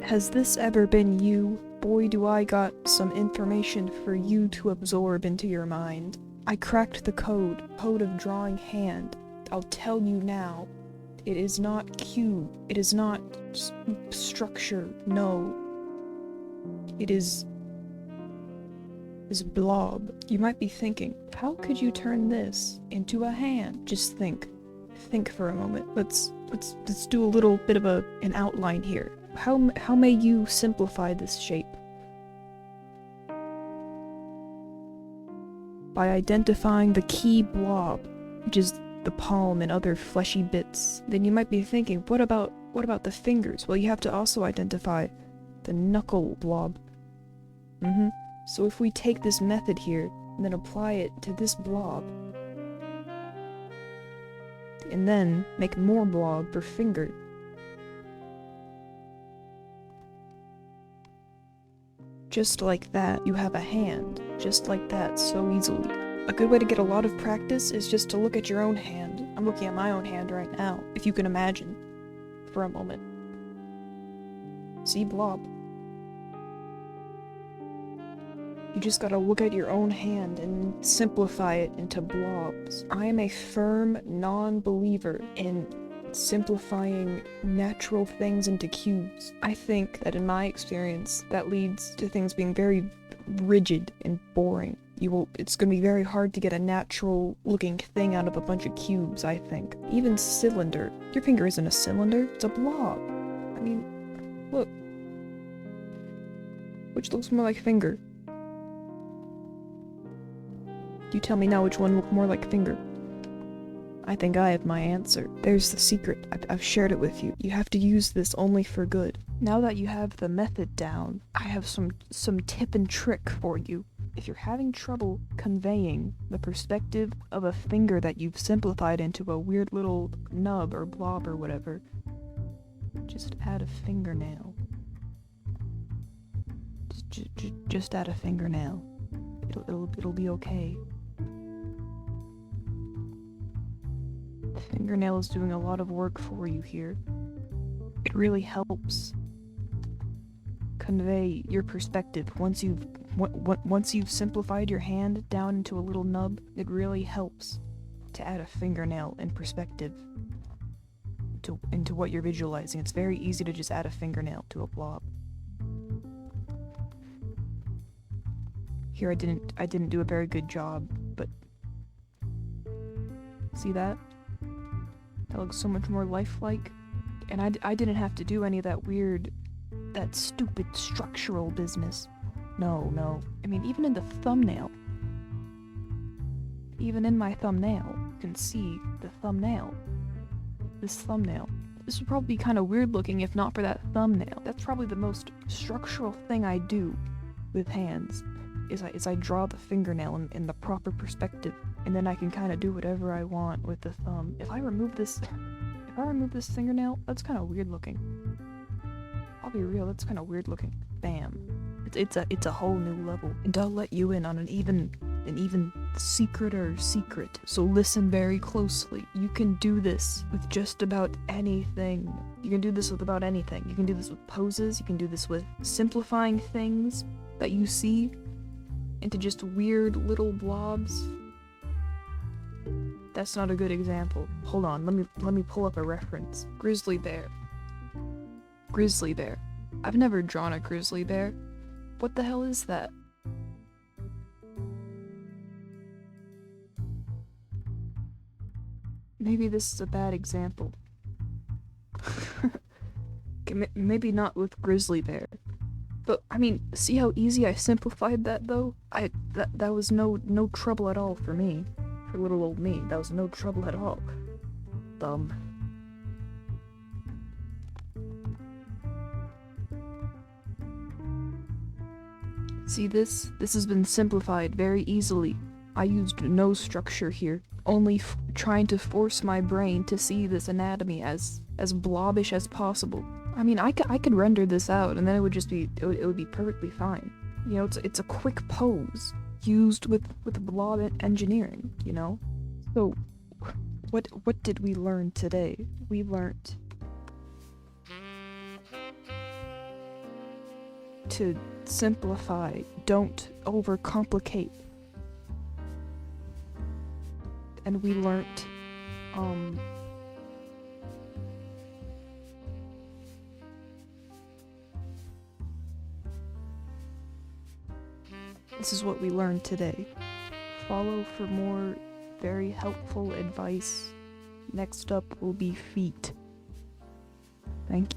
Has this ever been you? Boy, do I got some information for you to absorb into your mind. I cracked the code of drawing hand. I'll tell you now. It is not cube. It is not structure. No. It is blob. You might be thinking, how could you turn this into a hand? Just think. Think for a moment. Let's do a little bit of an outline here. How may you simplify this shape? By identifying the key blob, which is the palm and other fleshy bits. Then you might be thinking, what about the fingers? Well, you have to also identify the knuckle blob. So if we take this method here and then apply it to this blob, and then make more blob per finger, just like that, you have a hand. Just like that, so easily. A good way to get a lot of practice is just to look at your own hand. I'm looking at my own hand right now, if you can imagine, for a moment. See blob. You just gotta look at your own hand and simplify it into blobs. I am a firm non-believer in simplifying natural things into cubes. I think that in my experience, that leads to things being very rigid and boring. It's gonna be very hard to get a natural looking thing out of a bunch of cubes, I think. Even cylinder. Your finger isn't a cylinder, it's a blob. I mean, look. Which looks more like finger? You tell me now which one looked more like finger. I think I have my answer. There's the secret. I've shared it with you. You have to use this only for good. Now that you have the method down, I have some tip and trick for you. If you're having trouble conveying the perspective of a finger that you've simplified into a weird little nub or blob or whatever, just add a fingernail. Just add a fingernail. It'll be okay. The fingernail is doing a lot of work for you here. It really helps convey your perspective. Once you've simplified your hand down into a little nub, it really helps to add a fingernail in perspective into what you're visualizing. It's very easy to just add a fingernail to a blob. Here I didn't do a very good job, but see that? That looks so much more lifelike. And I didn't have to do any of that stupid structural business. No. I mean, even in the thumbnail. Even in my thumbnail, you can see the thumbnail. This thumbnail. This would probably be kind of weird looking if not for that thumbnail. That's probably the most structural thing I do with hands. Is I draw the fingernail in the proper perspective, and then I can kind of do whatever I want with the thumb. If I remove this fingernail, that's kind of weird looking. I'll be real, that's kind of weird looking. Bam. It's a whole new level, and I'll let you in on an even secreter secret. So listen very closely. You can do this with just about anything. You can do this with about anything. You can do this with poses. You can do this with simplifying things that you see into just weird little blobs. That's not a good example. Hold on, let me pull up a reference. Grizzly bear. Grizzly bear. I've never drawn a grizzly bear. What the hell is that? Maybe this is a bad example. Maybe not with grizzly bear. But, I mean, see how easy I simplified that, though? That was no trouble at all for me. For little old me, that was no trouble at all. Dumb. See this? This has been simplified very easily. I used no structure here. Only trying to force my brain to see this anatomy as blobbish as possible. I mean, I could render this out, and then it would just be, it would be perfectly fine. You know, it's a quick pose used with blob engineering, you know? So, what did we learn today? We learned to simplify, don't overcomplicate. And we learnt, this is what we learned today. Follow for more very helpful advice. Next up will be feet.